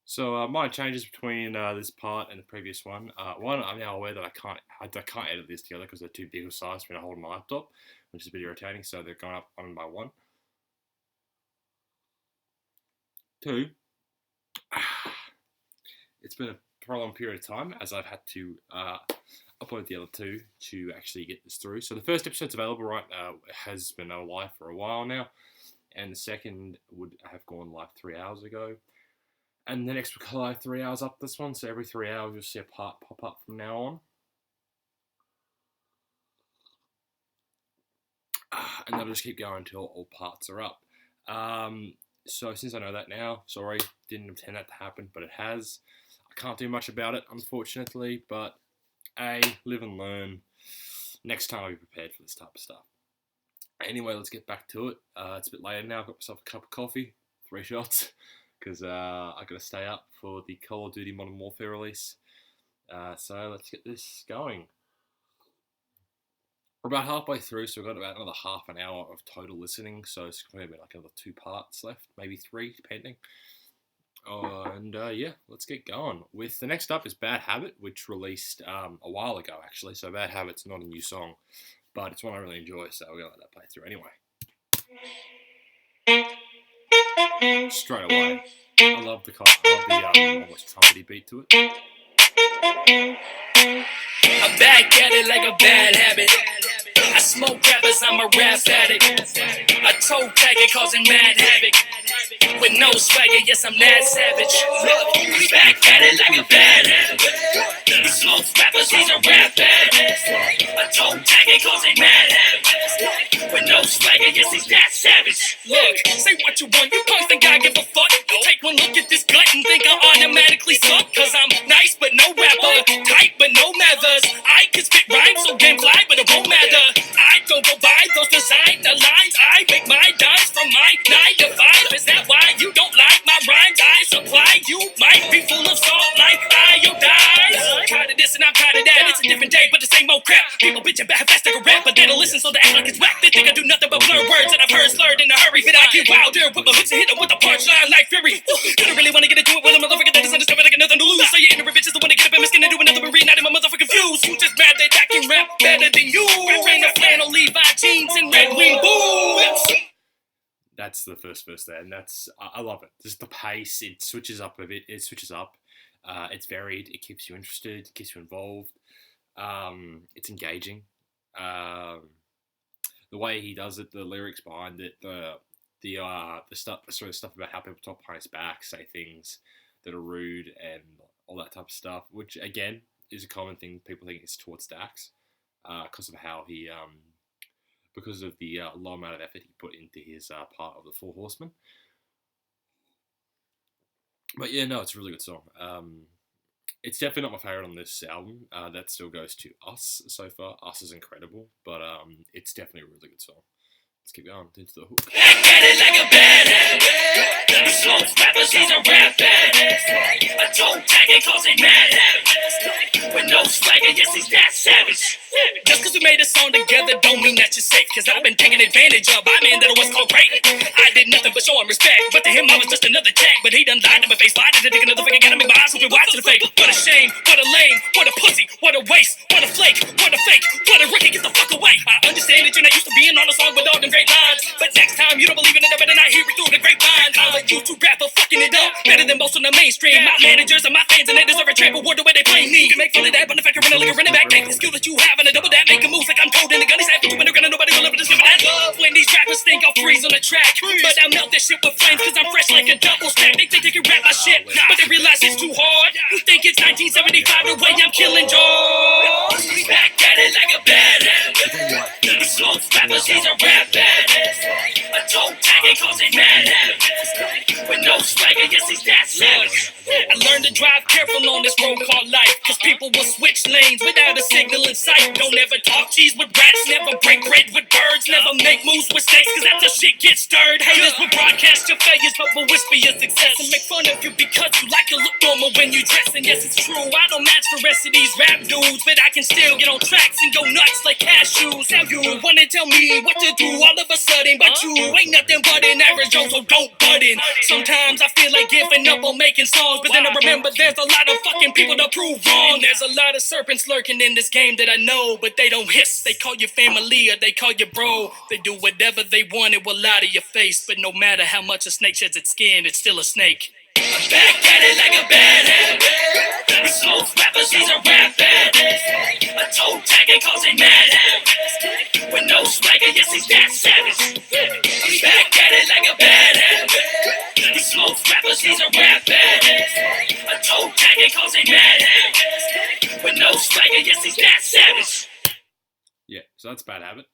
So minor changes between this part and the previous one. One, I'm now aware that I can't edit this together because they're too big of size for me to hold on my laptop, which is a bit irritating. So they're going up one by one. Two, it's been a prolonged period of time as I've had to upload the other two to actually get this through. So the first episode's available right now, has been live for a while now, and the second would have gone live 3 hours ago. And the next will go live 3 hours up this one, so every 3 hours you'll see a part pop up from now on. And they'll just keep going until all parts are up. So since I know that now, sorry, didn't intend that to happen, but it has. I can't do much about it, unfortunately, but live and learn. Next time I'll be prepared for this type of stuff. Anyway, let's get back to it. It's a bit later now. I've got myself a cup of coffee, 3 shots, because I got to stay up for the Call of Duty Modern Warfare release. So let's get this going. We're about halfway through, so we've got about another half an hour of total listening, so it's going to be like another 2 parts left, maybe 3, depending. Yeah, let's get going. With the next up is Bad Habit, which released a while ago, actually. So Bad Habit's not a new song, but it's one I really enjoy, so we're going to let that play through anyway. Straight away. I love the almost trumpety beat to it. I'm back at it like a bad habit. I smoke rappers, I'm a rap addict. A toe tagger causing mad havoc. With no swagger, yes, I'm that savage. Look, back at it like a bad habit. He smokes rappers, he's a rap addict. A toe tagger causing mad havoc. With no swagger, yes, he's that savage. Look, say what you want, you punks think I give a fuck. Take one look at this gut and think I automatically suck. Cause I'm nice but no rapper, tight but no mathers. I can spit rhymes so damn fly but it won't matter. I don't go by those designer lines. I make my dimes from my 9 to 5. Is that why you don't like my rhymes I supply? You might be full of salt like iodine. Tired of this and I'm tired of that. It's a different day but the same old crap. People bitching about how fast I can rap, but they don't listen so they act like it's whack. They think I do nothing but blur words that I've heard slurred in a hurry. But I get wilder with my hooks and hit them with a punchline like fury. You don't really want to get into it with a motherfucker that doesn't understand, but I got nothing to lose. So you ignorant bitches the one to get up and miskin and do another but read, not in my motherfucking views. You just mad that I can rap better than you. Wearing a flannel Levi jeans and red wing boots. That's the first verse there, and I love it. Just the pace, it switches up a bit. It switches up. It's varied. It keeps you interested. It keeps you involved. It's engaging. The way he does it, the lyrics behind it, the sort of stuff about how people talk behind his back, say things that are rude, and all that type of stuff, which again is a common thing people think is towards Dax, because of how he because of the low amount of effort he put into his part of the Four Horsemen. But yeah, no, it's a really good song. It's definitely not my favourite on this album. That still goes to Us so far. Us is incredible, but it's definitely a really good song. Let's keep going into the hook. Back at it like a bad habit. He smokes rappers, he's a rap addict. A toe tagger causing mad havoc. With no swagger, yes, he's that savage. Just cause we made a song together don't mean that you're safe. Cause I've been taken advantage of by men that was called great. I did nothing but show him respect, but to him I was just another jack. But he done lied to my face, lied to take another fucking got me my eyes open wide to the fake. What a shame, what a lame, what a pussy, what a waste, what a flake, what a fake, what a rookie, get the fuck away. I understand that you're not used to being on a song with all them great lines, but next time you don't believe in it, I better not hear it through the grapevine. I'm a YouTube rapper fucking it up, better than most on the mainstream. My managers and my fans and they deserve a trample word the way they play me. You can make fun of that, but the fact you're running like a running back, take the skill that you have and a double that, make a move like I'm holding a gun. He's after you in the ground and nobody will ever discover that. Love when these rappers think I'll freeze on the track, but I'll melt this shit with flames cause I'm fresh like a double stack. They think they can rap my shit, but they realize it's too hard. You think it's 1975 the way I'm killing George. Back at it like a bad habit. He smokes rappers, he's a rap addict. A toe tagger causing mad havoc. With no swagger, yes, he's that savage. I learned to drive careful on this road called life, cause people will switch lanes without a signal in sight. Don't ever talk cheese with rats, never break bread with birds, never make moves with snakes, cause that's how shit gets stirred. Haters will broadcast your failures, but will whisper your success and make fun of you because you like to look normal when you dress. And yes, it's true, I don't match the rest of these rap dudes, but I can still get on tracks and go nuts like cashews. Now you wanna tell me what to do all of a sudden, but you ain't nothing but an average Joe, so don't butt in. Sometimes I feel like giving up on making songs, but then I remember there's a lot of fucking people to prove wrong. There's a lot of serpents lurking in this game that I know, but they don't hiss. They call you family or they call you bro. They do whatever they want, it will lie to your face, but no matter how much a snake sheds its skin, it's still a snake. I'm back at it like a bad habit. He smokes rappers, he's a rap addict. A toe tagger cause he mad habit. With no swagger, yes, he's that savage. I'm back at it like a bad habit. He smokes rappers, he's a rap addict. A toe tagger cause he mad habit. With no swagger, yes, he's that savage. Yeah, so that's Bad Habit.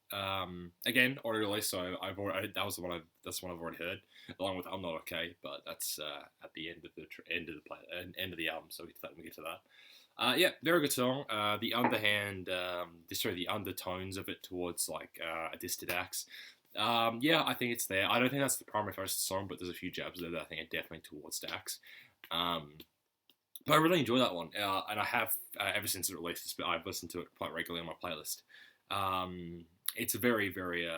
Again, already released, so that's one I've already heard, along with I'm Not Okay, but that's at the end of the album, so we can get to that. Yeah, very good song. The undertones of it towards like a diss to Dax. Yeah, I think it's there. I don't think that's the primary focus of the song, but there's a few jabs there that I think are definitely towards Dax. But I really enjoy that one, and I have ever since it released. I've listened to it quite regularly on my playlist. It's very, very,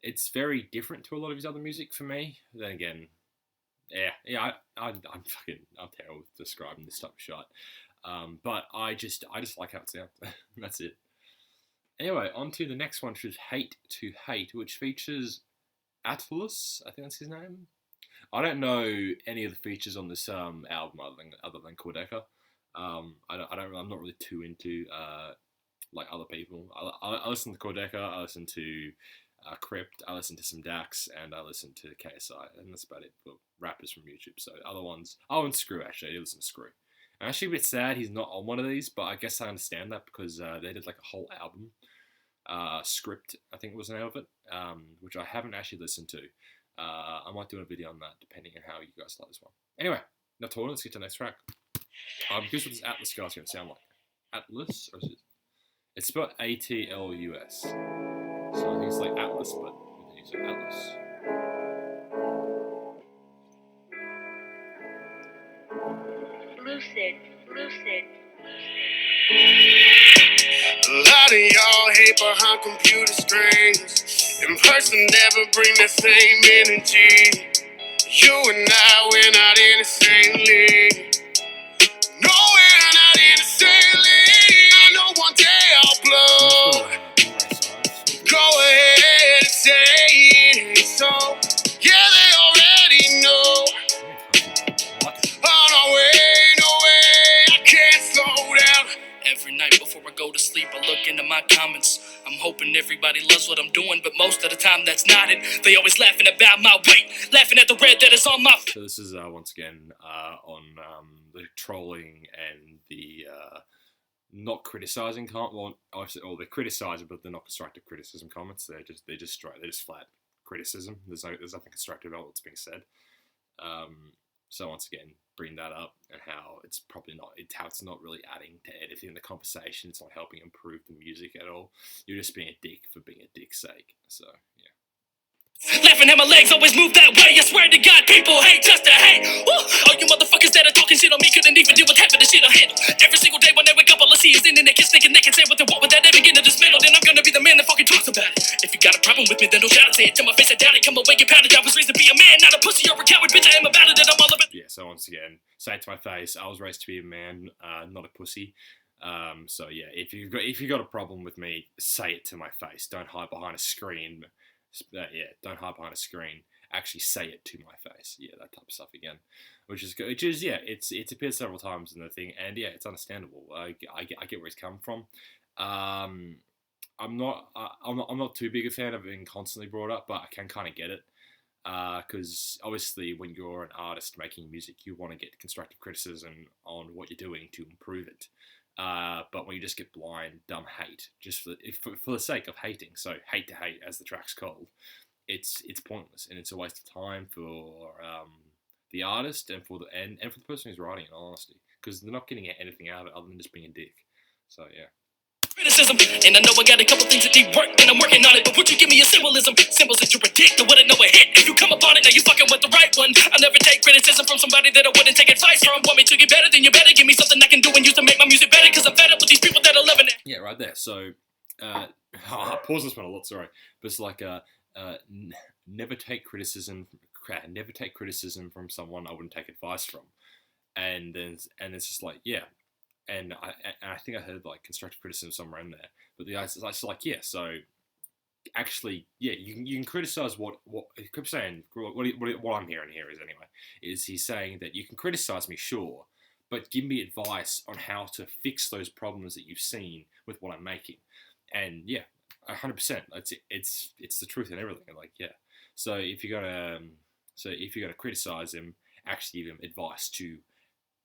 it's very different to a lot of his other music for me. Then again, I'm terrible with describing this type of shot. But I just like how it sounds. That's it. Anyway, on to the next one, which is Hate to Hate, which features Atlas. I think that's his name. I don't know any of the features on this album other than Cordeka. I'm not really too into like other people. I listen to Cordeka, I listen to Crypt, I listen to some Dax, and I listen to KSI, and that's about it for rappers from YouTube. So other ones, and Screw actually, I do listen to Screw. I'm actually a bit sad he's not on one of these, but I guess I understand that because they did like a whole album. Script, I think was the name of it, which I haven't actually listened to. I might do a video on that depending on how you guys like this one. Anyway, now talking, let's get to the next track. Here's what this Atlas guy's going to sound like. Atlas? Or is it? It's spelled ATLUS. So I think it's like Atlas, but with the use of Atlas. Lucid. A lot of y'all hate behind computer screens. In person never bring the same energy. You and I, we're not in the same league. No, we're not in the same league. I know one day I'll blow. Go ahead and say it. So, yeah, they already know. Oh, no way, I can't slow down. Every night before I go to sleep, I look into my comments. I'm hoping everybody loves what I'm doing, but most of the time that's not it. They always laughing about my weight, laughing at the red that is on my... So this is, once again, on the trolling and the not criticising they're criticising, but they're not constructive criticism comments. They're just flat criticism. There's nothing constructive about what's being said. So once again, bring that up and how it's not really adding to anything in the conversation. It's not helping improve the music at all. You're just being a dick for being a dick's sake. So yeah. Laughing at my legs always move that way. I swear to God, people hate just to hate. Woo! All you motherfuckers that are talking shit on me couldn't even deal with half of the shit I handle. Every single day when they wake up, all I see is the internet kids thinking they can say what they want without ever getting dismantled. Then I'm gonna be the man that fucking talks about it. If you got a problem with me, then don't shout it. Say it to my face, I doubt it. Come away, get pounded. I was raised to be a man, not a pussy or a coward. Bitch, I am about it, and I'm all about it. Yeah, so once again, say it to my face, I was raised to be a man, not a pussy. So yeah, if you got a problem with me, say it to my face. Don't hide behind a screen. Don't hide behind a screen. Actually, say it to my face. Yeah, that type of stuff again, which is good. It's appeared several times in the thing, and yeah, it's understandable. I get where he's coming from. I'm not too big a fan of being constantly brought up, but I can kind of get it. Because obviously, when you're an artist making music, you want to get constructive criticism on what you're doing to improve it. But when you just get blind, dumb hate, just for the sake of hating, so hate to hate, as the track's called, it's pointless and it's a waste of time for the artist and for the person who's writing it, in all honesty, because they're not getting anything out of it other than just being a dick. So yeah. Criticism, and I know I got a couple things that need work, and I'm working on it. But would you give me a symbolism? Symbols that you predict, I wouldn't know a hit. If you come upon it, now you fucking with the right one. I'll never take criticism from somebody that I wouldn't take advice from. Want me to get better, then you better give me something I can do and use to make my music better. Cause I'm fed up with these people that are loving it. Yeah, right there. So, I pause this one a lot. Sorry, but it's like never take criticism. Never take criticism from someone I wouldn't take advice from. And it's just like, yeah. And I think I heard like constructive criticism somewhere in there, but the guy's like, yeah. So actually, yeah, you can criticize what Crypt's saying. What I'm hearing here is he's saying that you can criticize me, sure, but give me advice on how to fix those problems that you've seen with what I'm making. And yeah, 100%. It's the truth and everything. Like yeah. So if you're gonna criticize him, actually give him advice to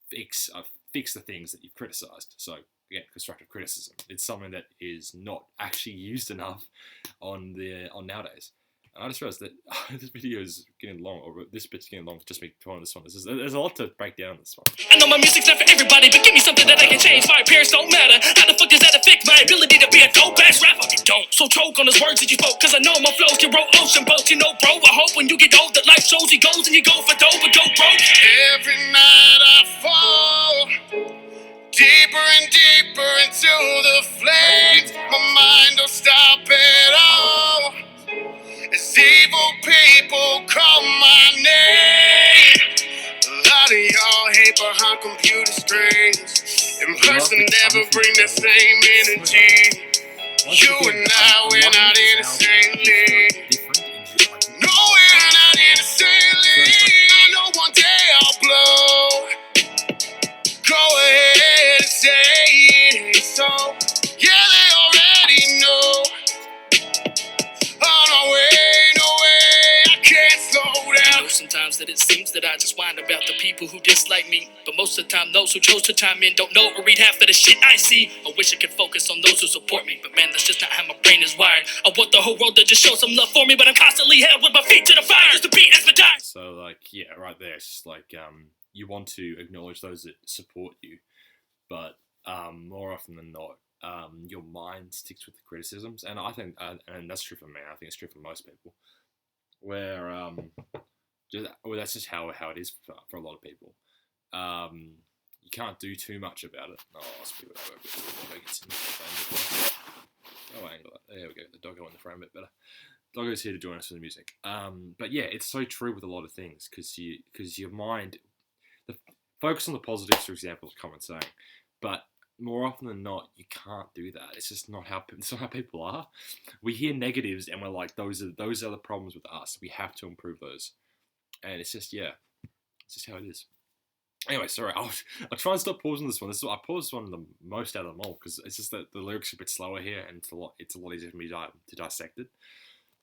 fix the things that you've criticized. So again, constructive criticism. It's something that is not actually used enough on nowadays. And I just realized that this video is getting long, or this bit's getting long. Just me telling this one. There's a lot to break down in this one. I know my music's not for everybody, but give me something that I can change. My appearance don't matter. How the fuck does that affect my ability to be a dope ass rapper? It don't. So choke on those words that you spoke, cause I know my flows can roll ocean boats. You know, bro, I hope when you get old that life shows you goals and you go for dope and go broke. Every night I fall deeper and deeper into the flames. My mind don't stop at all as evil people call my name. A lot of y'all hate behind computer screens. In person never bring the same energy. You and I, we're not in the same league. No, we're not in the same league. I know one day I'll blow. Go ahead and say it ain't so. Yeah, they already know. On my way, no way, I can't slow down. Sometimes that it seems that I just whine about the people who dislike me, but most of the time those who chose to chime in don't know or read half of the shit I see. I wish I could focus on those who support me, but man, that's just not how my brain is wired. I want the whole world to just show some love for me, but I'm constantly held with my feet to the fire as the beat expedites. So like yeah, right there, it's just like you want to acknowledge those that support you, but more often than not, your mind sticks with the criticisms, and I think, and that's true for me. I think it's true for most people, where that's just how it is for a lot of people. You can't do too much about it. Oh, I'll speak about it. Oh, angle that. There we go. The doggo in the frame a bit better. Doggo's here to join us for the music. But yeah, it's so true with a lot of things because your mind, focus on the positives, for example, is common saying, but more often than not, you can't do that. It's just not how people are. We hear negatives and we're like, those are the problems with us. We have to improve those. And it's just, yeah, it's just how it is. Anyway, sorry, I'll try and stop pausing this one. I paused this one the most out of them all because it's just that the lyrics are a bit slower here and it's a lot easier for me to dissect it.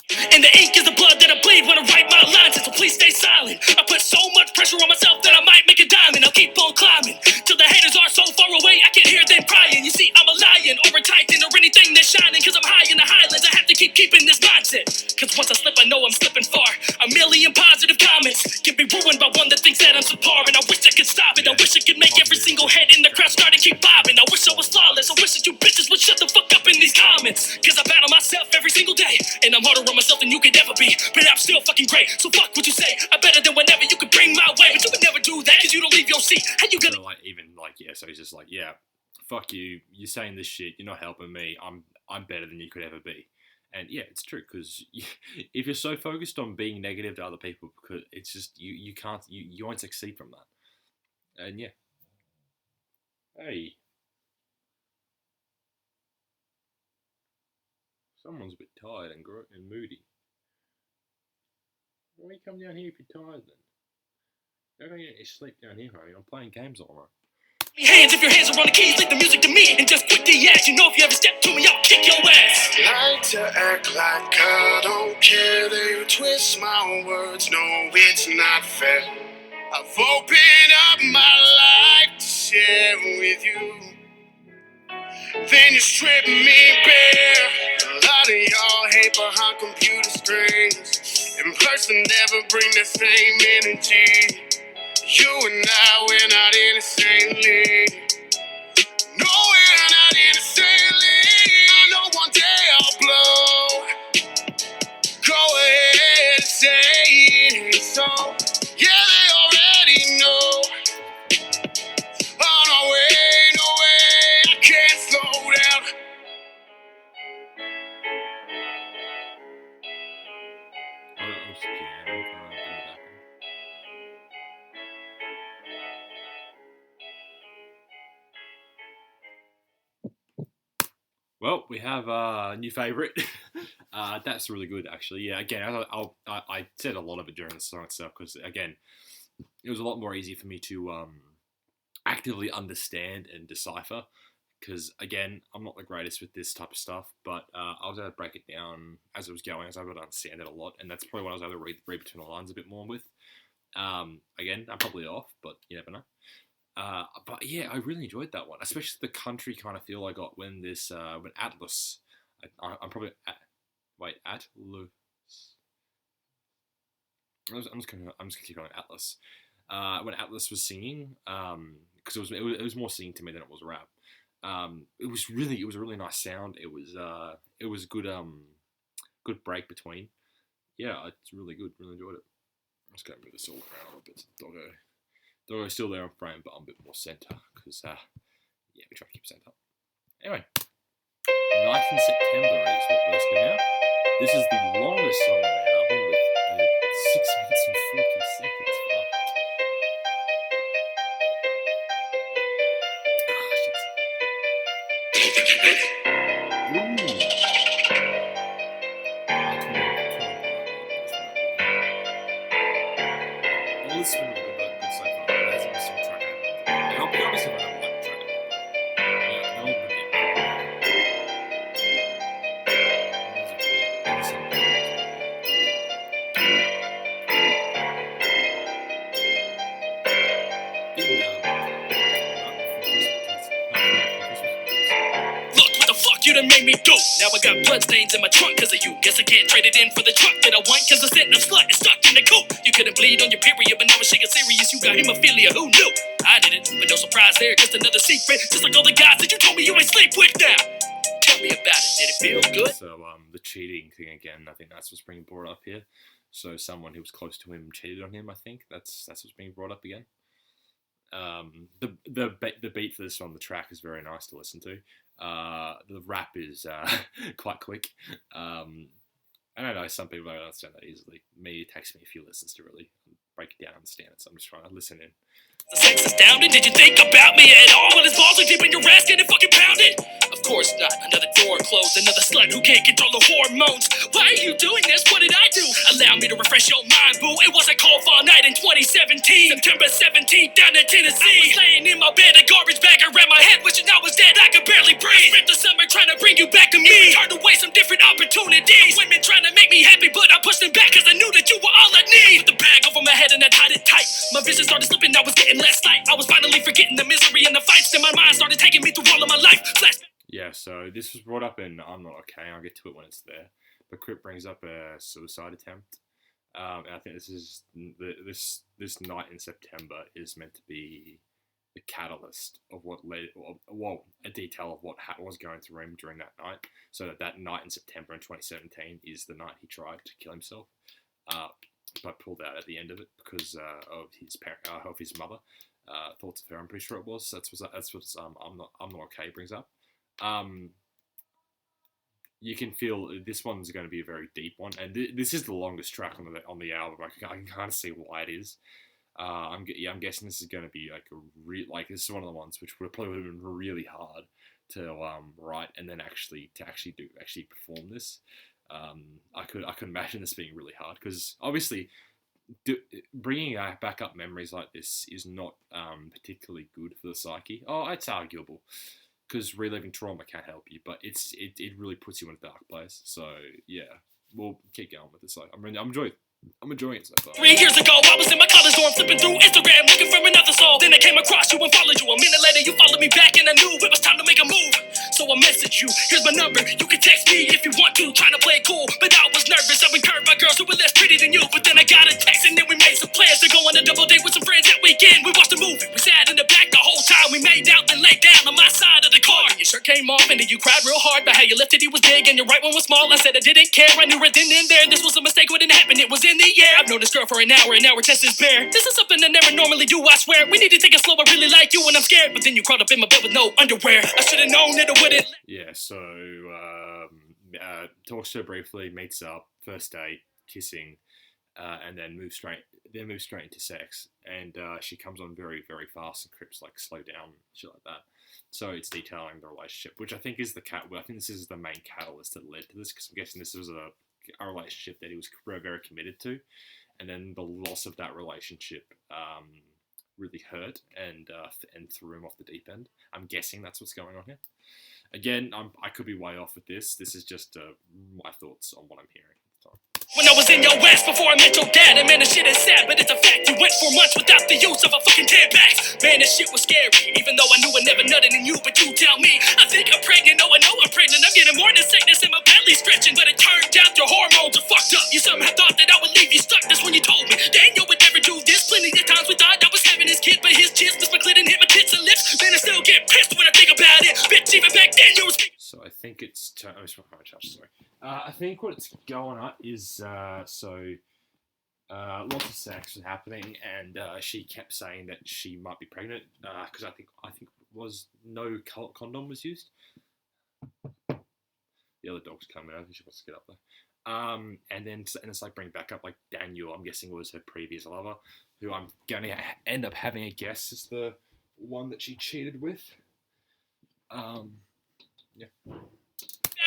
And the ink is the blood that I bleed when I write my lines, so please stay silent. I put so much pressure on myself that I might make a diamond. I'll keep on climbing till the haters are so far away I can hear them crying. You see, I'm a lion or a titan or anything that's shining, cause I'm high in the highlands. I have to keep keeping this mindset, cause once I slip I know I'm slipping far. A million positive comments can be ruined by one that thinks that I'm subpar. And I wish I could stop it. I wish I could make every single head in the crowd start to keep bobbing. I wish I was flawless. I wish that you bitches would shut the fuck up in these comments, cause I battle myself every single day, and I'm harder on myself than you could ever be, but I'm still fucking great. So fuck what you say. I'm better than whenever you could bring my way, but you would never do that cause you don't leave your seat. How you gonna So he's just like, yeah, fuck you. You're saying this shit. You're not helping me. I'm better than you could ever be. And yeah, it's true because if you're so focused on being negative to other people, because it's just you can't you won't succeed from that. And yeah, hey. Someone's a bit tired and moody. Why don't you come down here if you're tired then? Don't go get your sleep down here, honey. I'm playing games all right. Hands if your hands are on the keys, leave the music to me and just quit the ass. You know if you ever step to me, I'll kick your ass. I like to act like I don't care. They twist my words, no, it's not fair. I've opened up my life to share with you. Then you strip me bare. A lot of y'all hate behind computer screens. In person never bring the same energy. You and I, we're not in the same league. No, we're not in the same league. I know one day I'll blow. Go ahead and say it. So, yeah, they already know. Oh, no way, no way, I can't slow down. Oh, it's piano in the background. Well, we have a new favorite. That's really good, actually. Yeah, again, I said a lot of it during the song itself because, again, it was a lot more easy for me to actively understand and decipher. Because, again, I'm not the greatest with this type of stuff, but I was able to break it down as it was going. I was able to understand it a lot, and that's probably what I was able to read between the lines a bit more with. Again, I'm probably off, but you never know. But yeah, I really enjoyed that one, especially the country kind of feel I got when when Atlas. I'm probably Atlas. I'm just gonna keep going Atlas. When Atlas was singing, because it was more singing to me than it was rap. It was a really nice sound. It was good break between. Yeah, it's really good. Really enjoyed it. I'm just gonna move this all around a little bit. Doggo's still there on frame, but I'm a bit more center because we try to keep center. Anyway, 19 September is what we're listening now. This is the longest song on the album with 6 minutes and 40 seconds. It's been really good so far. It hasn't been some track and I'll be honest if I don't like track. Yeah, they're all pretty Look what the fuck you done made me do. Now I got bloodstains in my trunk cause of you. Guess I can't trade it in for the truck that I want cause the sitting of slut is stuck in the coop. You couldn't bleed on your period, but now it's shaking serious. You got hemophilia, who knew? I did it, but no surprise there, just another secret. Just like all the guys that you told me you ain't sleep with now. Tell me about it, did it feel good? So the cheating thing again, I think that's what's being brought up here. So someone who was close to him cheated on him, I think. That's what's being brought up again. The beat for this on the track is very nice to listen to. The rap is quite quick. I don't know, some people don't understand that easily. It takes me a few listens to really break it down and understand it, so I'm just trying to listen in. The sex astounding, did you think about me at all? When his balls are deep in your ass, getting fucking pounded? Of course not, another door closed, another slut who can't control the hormones. Why are you doing this? What did I do? Allow me to refresh your mind, boo. It was a cold fall night in 2017, September 17th, down in Tennessee. I was laying in my bed, a garbage bag around my head, wishing I was dead, I could barely breathe. I spent the summer trying to bring you back to me. Turned away some different opportunities. Women trying to make me happy, but I pushed them back cause I knew that you were all I need. Put the bag over my head and I tied it tight. My vision started slipping, I was getting less light. I was finally forgetting the misery and the fights, and my mind started taking me through all of my life. Yeah, so this was brought up in I'm Not Okay. I'll get to it when it's there. But Crypt brings up a suicide attempt. And I think this is this night in September is meant to be the catalyst of what led, well, a detail of what was going through him during that night. So that night in September in 2017 is the night he tried to kill himself, but pulled out at the end of it because of his mother. Thoughts of her, I'm pretty sure it was. That's what I'm not okay brings up. You can feel this one's going to be a very deep one, and this is the longest track on the album. I can kind of see why it is. I'm guessing this is going to be like this is one of the ones which would have been really hard to write and then actually perform this. I could imagine this being really hard because obviously bringing back up memories like this is not particularly good for the psyche. Oh, it's arguable because reliving trauma can't help you, but it really puts you in a dark place. So yeah, we'll keep going with this. I'm enjoying it so far. 3 years ago, I was in my college dorm flipping through Instagram looking for another soul. Then I came across you and followed you. A minute later, you followed me back and I knew it was time to make a move. So I messaged you. Here's my number. You can text me if you want to. Trying to play it cool, but I was nervous. I've been curved by girls who were less pretty than you. But then I got a text and then we made some plans to go on a double date with some friends that weekend. offended. You cried real hard about how your left titty was big and your right one was small. I said I didn't care, I knew right then and there. This was a mistake, what didn't happen, it was in the air. I've known this girl for an hour, and now her chest is bare. This is something I never normally do, I swear. We need to take it slow, I really like you and I'm scared. But then you crawled up in my bed with no underwear. I should've known that it wouldn't. Yeah, so talks to her briefly, meets up, first date, kissing, and then moves straight into sex. And she comes on very, very fast, and Crypt's like, slow down, shit like that. So it's detailing the relationship, which I think is I think this is the main catalyst that led to this, because I'm guessing this was a relationship that he was very committed to, and then the loss of that relationship really hurt and threw him off the deep end. I'm guessing that's what's going on here. Again, I could be way off with this. This is just my thoughts on what I'm hearing. When I was in your ass before I met your dad, and man, this shit is sad, but it's a fact. You went 4 months without the use of a fucking tampon. Man, this shit was scary, even though I knew I never nutted in you. But you tell me, I think I'm pregnant. No, I know I'm pregnant. I'm getting more than sickness in my belly stretching. But it turned out your hormones are fucked up. You somehow thought that I would leave you stuck. That's when you told me Daniel would never do this. Plenty of times we thought I was having his kid, but his jizz was my clit and hit my tits and lips. Man, I still get pissed when I think about it. Bitch, even back then you was. So I think it's. Sorry. I think what's going on is lots of sex was happening, and she kept saying that she might be pregnant because I think was no condom was used. The other dog's coming. I think she wants to get up there. And it's like bring back up like Daniel. I'm guessing was her previous lover, who I'm going to end up having a guess is the one that she cheated with. Yeah.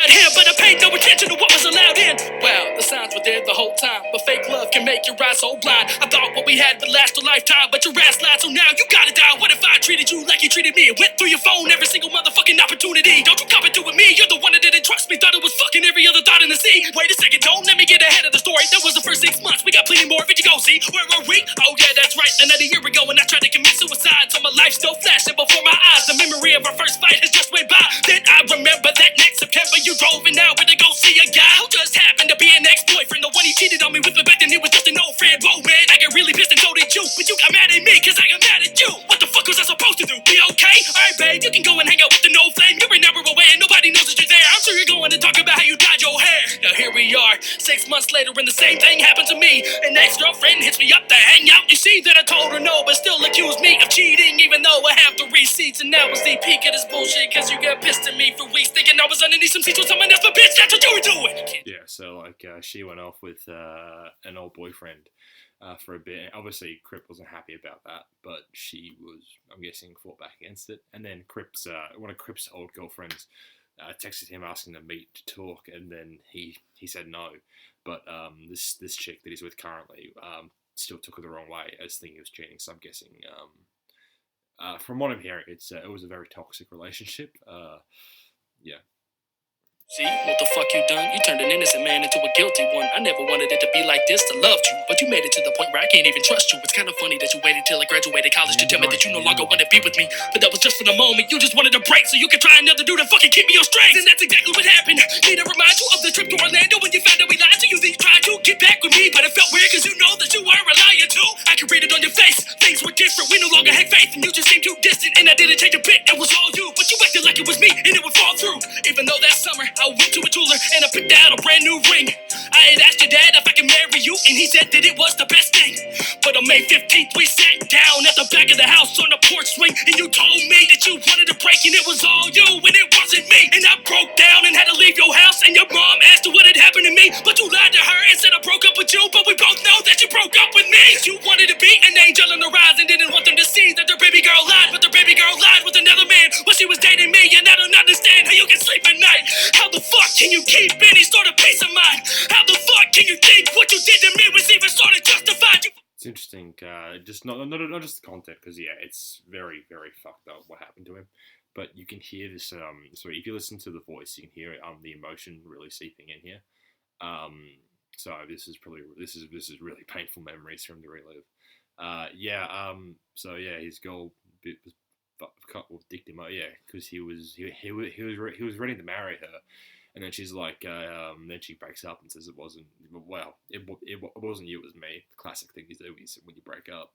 Here, but I paid no attention to what was allowed in. Wow, the signs were there the whole time, but fake love can make your eyes so blind. I thought what we had would last a lifetime, but your ass lied, so now you gotta die. What if I treated you like you treated me? It went through your phone every single motherfucking opportunity. Don't you come and do with me? You're the one that didn't trust me, thought it was fucking every other thought in the sea. Wait a second, don't let me get ahead of the story. That was the first 6 months, we got plenty more of it, you go see. Where were we? Oh yeah, that's right, another year ago when I tried to commit suicide. So my life still flashing before my eyes. The memory of our first fight has just went by. Then I remember that next September you drove and now to go see a guy who just happened to be an ex-boyfriend. The one he cheated on me with, but back then he was just an old friend. Whoa man, I get really pissed and so did you. But you got mad at me cause I got mad at you. What the fuck was I supposed to do? Be okay? Alright babe, you can go and hang out with the no flame. You're an hour away and nobody knows that you're there. I'm sure you're going to talk about how you dyed your hair. Now here we are, 6 months later and the same thing happened to me. An ex-girlfriend hits me up to hang out. You see that I told her no, but still accused me of cheating, even though I have the receipts. And that was the peak of this bullshit, cause you got pissed at me for weeks, thinking I was underneath some seats with someone else, but bitch, that's what you were doing. Yeah, so like she went off with an old boyfriend for a bit. Obviously, Crypt wasn't happy about that, but she was, I'm guessing, fought back against it. And then Crypt's one of Crypt's old girlfriends texted him asking to meet to talk, and then he said no. But this chick that he's with currently still took it the wrong way as thinking he was cheating. So I'm guessing, from what I'm hearing, it was a very toxic relationship. Yeah. See, what the fuck you done? You turned an innocent man into a guilty one. I never wanted it to be like this, to love you. But you made it to the point where I can't even trust you. It's kind of funny that you waited till I graduated college to tell me that you no longer want to be with me. But that was just for the moment. You just wanted a break so you could try another dude and fucking keep me on strings. And that's exactly what happened. Need to remind you of the trip to Orlando when you found out we lied to you. Then you tried to get back with me, but it felt weird cause you know that you were a liar too. I could read it on your face. Things were different. We no longer had faith and you just seemed too distant. And I didn't change a bit. It was all you. But you acted like it was me and it would fall through. Even though that summer I went to a jeweler and I picked out a brand new ring. I had asked your dad if I could marry you, and he said that it was the best thing. But on May 15th, we sat down at the back of the house on the porch swing, and you told me that you wanted a break, and it was all you, and it wasn't me. And I broke down and had to leave your house, and your mom asked her what had happened to me, but you lied to her and said I broke up with you, but we both know that you broke up with me. You wanted to be an angel on the rise and didn't want them to see that their baby girl lied, but their baby girl lied with another man when she was dating me, and I don't understand how you can sleep at night. How the fuck can you keep any sort of peace of mind? How the fuck can you think what you did to me was even sort of justified? It's interesting, just not just the content, because yeah, it's very, very fucked up what happened to him. But you can hear this. So if you listen to the voice, you can hear the emotion really seeping in here. So this is really painful memories for him to relive. So yeah, his girl dicked him out. Yeah, because he was ready to marry her. And then she's like, then she breaks up and says it wasn't you, it was me. The classic thing you do when you break up.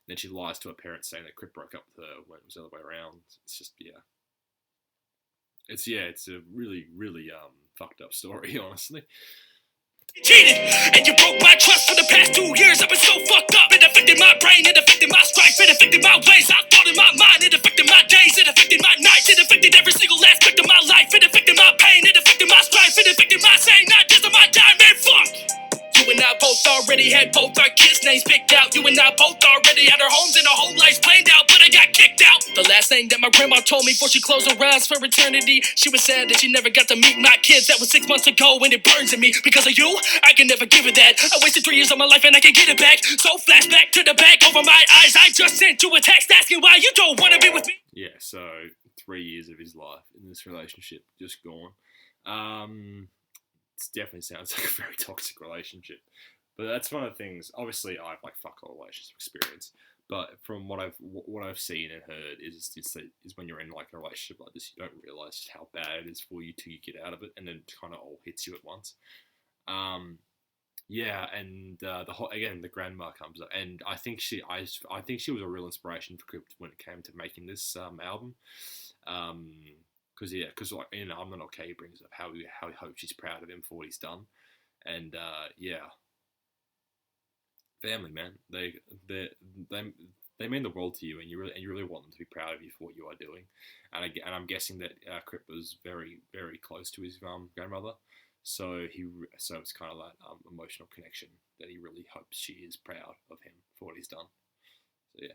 And then she lies to her parents saying that Crypt broke up with her when it was the other way around. It's just, yeah. it's a really really fucked up story, honestly. Cheated, and you broke my trust for the past 2 years. I've been so fucked up. It affected my brain, it affected my strife, it affected my ways. I thought in my mind, it affected my days, it affected my nights, it affected every single aspect of my life. It affected my pain, it affected my strife, it affected my saying, not just of my time, man, fuck. You and I both already had both our kids' names picked out. You and I both already had our homes and our whole lives planned out, but I got kicked out. The last thing that my grandma told me before she closed her eyes for eternity, she was sad that she never got to meet my kids. That was 6 months ago, and it burns in me. Because of you, I can never give it that. I wasted 3 years of my life and I can get it back. So flashback to the back over my eyes. I just sent you a text asking why you don't want to be with me. Yeah, so 3 years of his life in this relationship just gone. It definitely sounds like a very toxic relationship. But that's one of the things. Obviously, I've like fuck all relationship experience. But from what I've seen and heard is when you're in like a relationship like this, you don't realize just how bad it is for you till you get out of it, and then it kind of all hits you at once. Yeah, and the grandma comes up, and I think she was a real inspiration for Crypt when it came to making this album. Because like I'm not okay. He brings up how he hopes she's proud of him for what he's done, and family, man, they mean the world to you, and you really want them to be proud of you for what you are doing, and I'm guessing that Crip was very very close to his grandmother, so it's kind of that emotional connection that he really hopes she is proud of him for what he's done. So yeah.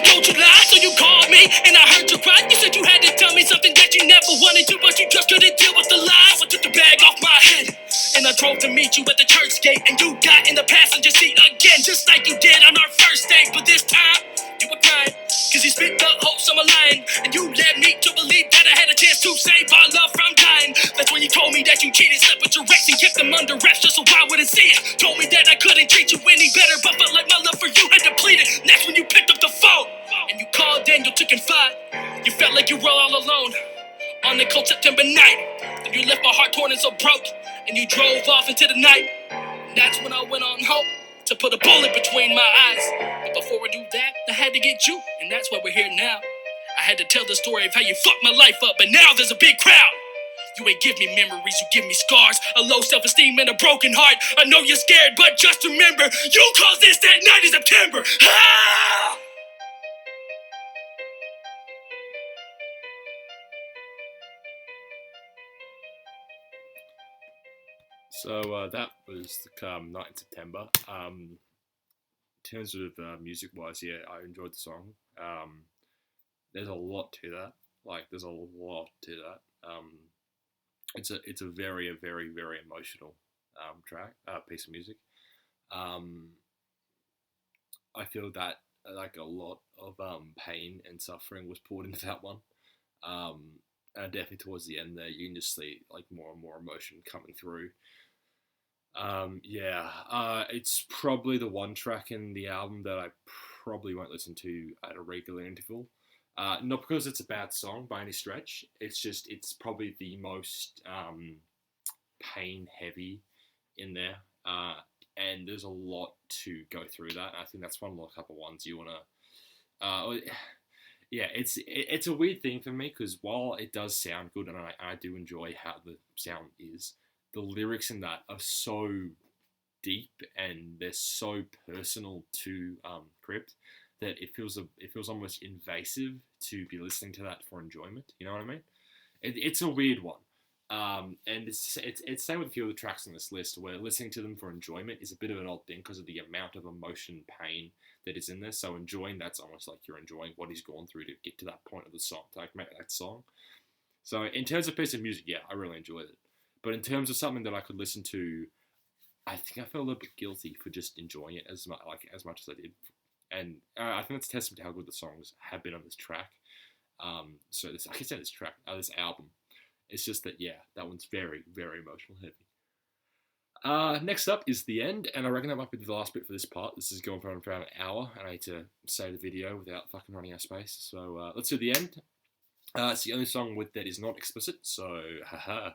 Don't you lie, so you called me, and I heard you cry. You said you had to tell me something that you never wanted to, but you just couldn't deal with the lies. I took the bag off my head, and I drove to meet you at the church gate, and you got in the passenger seat again, just like you did on our first date. But this time, you were crying, cause you spit the whole summer line, and you led me to believe that I had a chance to save our love from dying. That's when you told me that you cheated, slept with your ex, and kept them under wraps just so I wouldn't see it. Told me that I couldn't treat you any better, but felt like my love for you had depleted. And that's when you picked up the phone, and you called Daniel to confide. You felt like you were all alone on the cold September night, and you left my heart torn and so broke, and you drove off into the night. And that's when I went on home to put a bullet between my eyes. But before I do that, I had to get you, and that's why we're here now. I had to tell the story of how you fucked my life up, but now there's a big crowd. You ain't give me memories, you give me scars, a low self-esteem and a broken heart. I know you're scared, but just remember, you caused this that night in September. Ah! So that was the night in September. In terms of music-wise, yeah, I enjoyed the song. There's a lot to that. There's a lot to that. It's a very very emotional track, piece of music. I feel that like a lot of pain and suffering was poured into that one. And definitely towards the end there, you can just see like more and more emotion coming through. It's probably the one track in the album that I probably won't listen to at a regular interval. Not because it's a bad song by any stretch. It's probably the most pain heavy in there. And there's a lot to go through that. And I think that's one of the couple ones you want to. Yeah, it's a weird thing for me because while it does sound good and I do enjoy how the sound is, the lyrics in that are so deep and they're so personal to Crypt that it feels almost invasive to be listening to that for enjoyment. You know what I mean? It's a weird one. And it's same with a few of the tracks on this list where listening to them for enjoyment is a bit of an odd thing because of the amount of emotion, pain that is in there. So enjoying that's almost like you're enjoying what he's gone through to get to that point of the song, to like make that song. So in terms of piece of music, yeah, I really enjoyed it. But in terms of something that I could listen to, I think I felt a little bit guilty for just enjoying it as much as I did. And I think that's a testament to how good the songs have been on this track. This album. It's just that, yeah, that one's very, very emotional heavy. Next up is the end, and I reckon that might be the last bit for this part. This is going for around an hour, and I need to save the video without fucking running out of space. So let's do the end. It's the only song that is not explicit, so haha,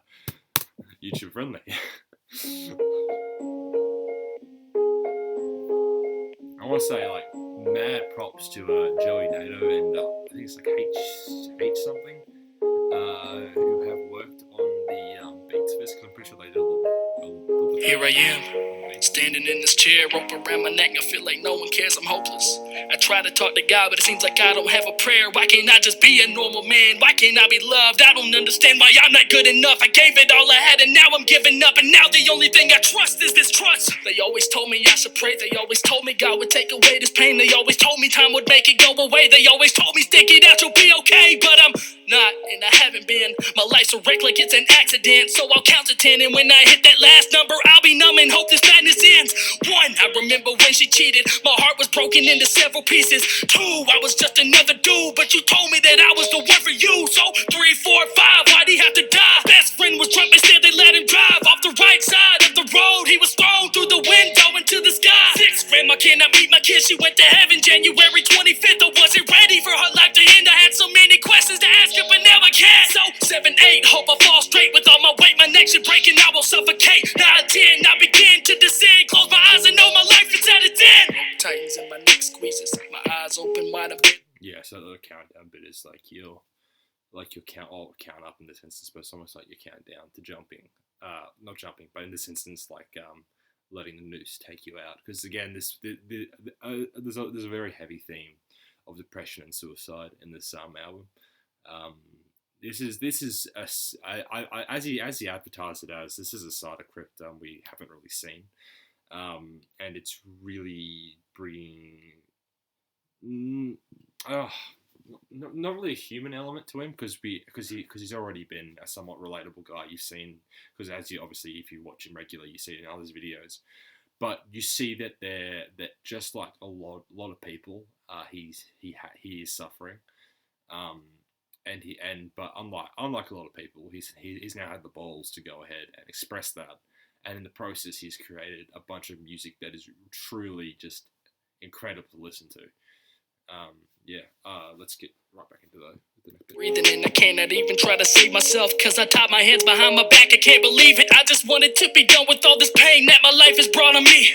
YouTube friendly. I want to say mad props to Joey Nato and I think it's H something. who have worked on the beats for this, 'cause I'm pretty sure they did a little Here I am, standing in this chair, rope around my neck. I feel like no one cares, I'm hopeless. I try to talk to God, but it seems like I don't have a prayer. Why can't I just be a normal man? Why can't I be loved? I don't understand why I'm not good enough. I gave it all I had and now I'm giving up. And now the only thing I trust is this trust. They always told me I should pray. They always told me God would take away this pain. They always told me time would make it go away. They always told me stick it out, you'll be okay. But I'm not, and I haven't been. My life's a wreck like it's an accident. So I'll count to 10, and when I hit that last number, I'll be numb and hope this madness ends. 1, I remember when she cheated. My heart was broken into several pieces. 2, I was just another dude, but you told me that I was the one for you. So 3, 4, 5, why'd he have to die? Best friend was drunk, instead they let him drive off the right side of the road. He was thrown through the window into the sky. 6th grandma cannot meet my kid. She went to heaven January 25th. I wasn't ready for her life to end. I had so many questions to ask her, but now I can't. So 7, 8, hope I fall straight. With all my weight, my neck should break and I will suffocate. 9, 10, I begin to descend. Close my eyes and know my life is at its end. Tightens and my neck squeezes. My eyes open wide a bit. Yeah, so the countdown bit is like you'll count up in this instance, but it's almost like you count down to jumping. Not jumping, but in this instance, like letting the noose take you out. Because again, there's a very heavy theme of depression and suicide in this album. This is as he advertised it as, this is a side of Crypt we haven't really seen, and it's really bringing not really a human element to him, because he's already been a somewhat relatable guy. You've seen, because as you obviously, if you watch him regularly, you see it in others' videos, but you see that that just like a lot of people, he is suffering, but unlike a lot of people, he's now had the balls to go ahead and express that, and in the process, he's created a bunch of music that is truly just incredible to listen to. Let's get right back into the next bit. Breathing in, I cannot even try to save myself, cause I tied my hands behind my back, I can't believe it. I just wanted to be done with all this pain that my life has brought on me.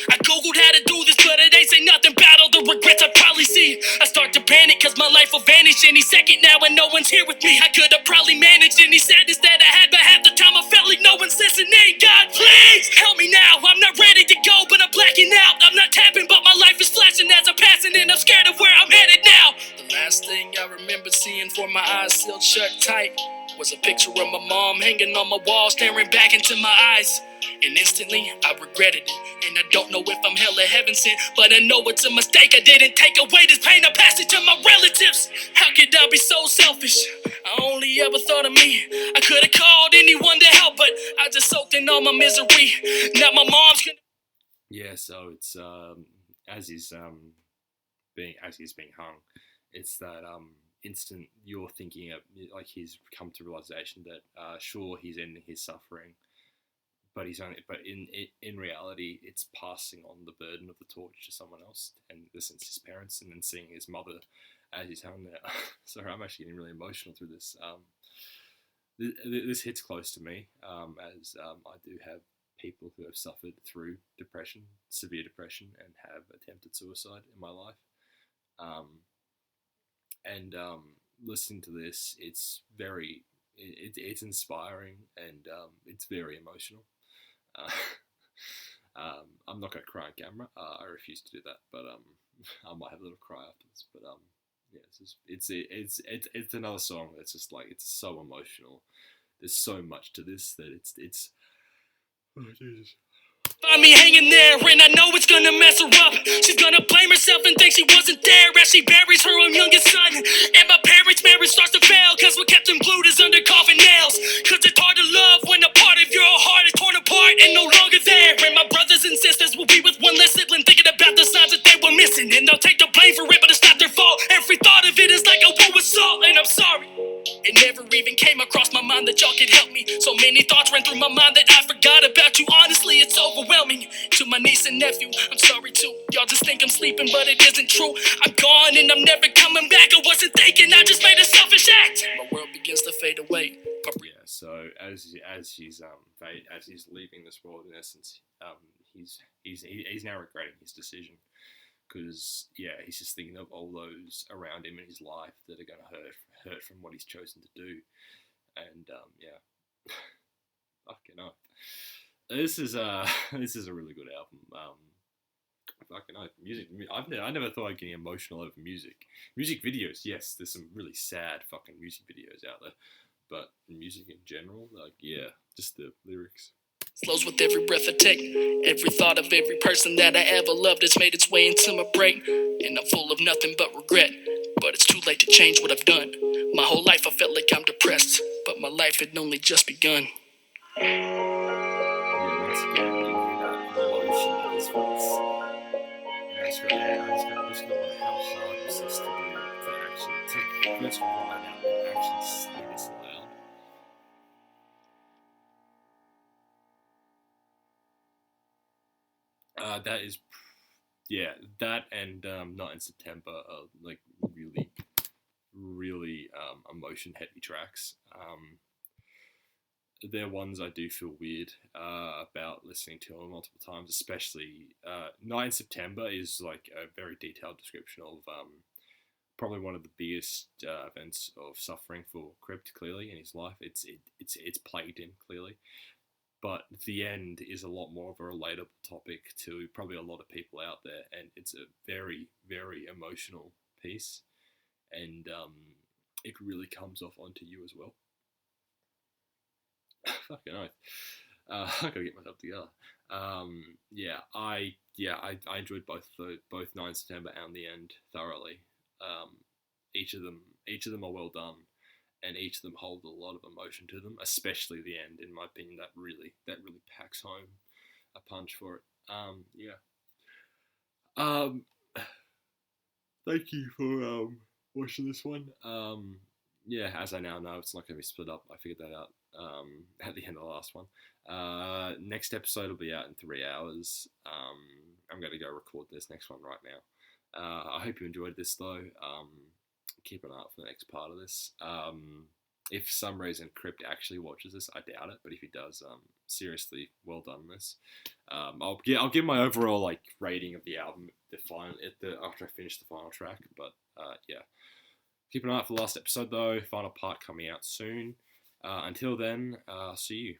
I googled how to do this, but it ain't say nothing about all the regrets I probably see. I start to panic cause my life will vanish any second now and no one's here with me. I could have probably managed any sadness that I had, but half the time I felt like no one's listening. God, please help me now. I'm not ready to go, but I'm blacking out. I'm not tapping, but my life is flashing as I'm passing, and I'm scared of where I'm headed now. The last thing I remember seeing, for my eyes sealed shut tight, was a picture of my mom hanging on my wall, staring back into my eyes. And instantly, I regretted it. And I don't know if I'm hell or heaven sent, but I know it's a mistake. I didn't take away this pain, I passed it to my relatives. How could I be so selfish? I only ever thought of me. I could have called anyone to help, but I just soaked in all my misery. Now my mom's gonna... Yeah, so it's as he's being hung, it's that instant you're thinking of, like, he's come to realization that sure, he's ending his suffering, but in reality, it's passing on the burden of the torch to someone else, and this is his parents, and then seeing his mother as he's hung there. Sorry, I'm actually getting really emotional through this. This hits close to me, as I do have people who have suffered through depression, severe depression, and have attempted suicide in my life. Listening to this, it's very, it's inspiring, and it's very emotional. I'm not going to cry on camera. I refuse to do that, but I might have a little cry afterwards. But it's another song that's just like, it's so emotional. There's so much to this that it's. Oh Jesus. Find me hanging there, and I know it's gonna mess her up. She's gonna blame herself and think she wasn't there as she buries her own youngest son. And my parents' marriage starts to fail, cause what kept them glued is under coffin nails. Cause it's hard to love when a part of your heart is torn apart and no longer there. And my brothers and sisters will be with one less sibling, thinking about the signs that they were missing. And they'll take the blame for it, but it's not their fault. Every thought of it is like a wound with salt, and I'm sorry. It never even came across my mind that y'all could help me. So many thoughts ran through my mind that I forgot about you. Honestly, it's overwhelming. To my niece and nephew, I'm sorry too. Y'all just think I'm sleeping, but it isn't true. I'm gone and I'm never coming back. I wasn't thinking, I just made a selfish act. My world begins to fade away. Yeah, so as he's leaving this world, in essence, he's now regretting his decision. because he's just thinking of all those around him in his life that are going to hurt from what he's chosen to do, and fucking hell. This is this is a really good album. Fucking hell, music. I never thought I'd get emotional over music. Music videos, yes, there's some really sad fucking music videos out there, but music in general, like just the lyrics. Slows with every breath I take. Every thought of every person that I ever loved has made its way into my brain. And I'm full of nothing but regret. But it's too late to change what I've done. My whole life I felt like I'm depressed. But my life had only just begun. Once again, you hear that emotion in his voice. And I just wonder how hard was this to do, to actually, first write out and actually say this aloud. That is, that and Not in September are like really emotion heavy tracks. They're ones I do feel weird about listening to them multiple times, especially Night in September is like a very detailed description of probably one of the biggest events of suffering for Crypt, clearly, in his life. It's plagued him, clearly. But the end is a lot more of a relatable topic to probably a lot of people out there, and it's a very, very emotional piece, and it really comes off onto you as well. Fucking oath. I gotta get myself together. I enjoyed both 9 September and the end thoroughly. Each of them are well done, and each of them hold a lot of emotion to them, especially the end. In my opinion, that really packs home a punch for it. Thank you for watching this one. As I now know, it's not going to be split up. I figured that out at the end of the last one. Next episode will be out in 3 hours. I'm going to go record this next one right now. I hope you enjoyed this, though. Keep an eye out for the next part of this. If for some reason Crypt actually watches this, I doubt it, but if he does, seriously, well done this. I'll give my overall like rating of the album after I finish the final track. But keep an eye out for the last episode, though. Final part coming out soon. Until then, see you.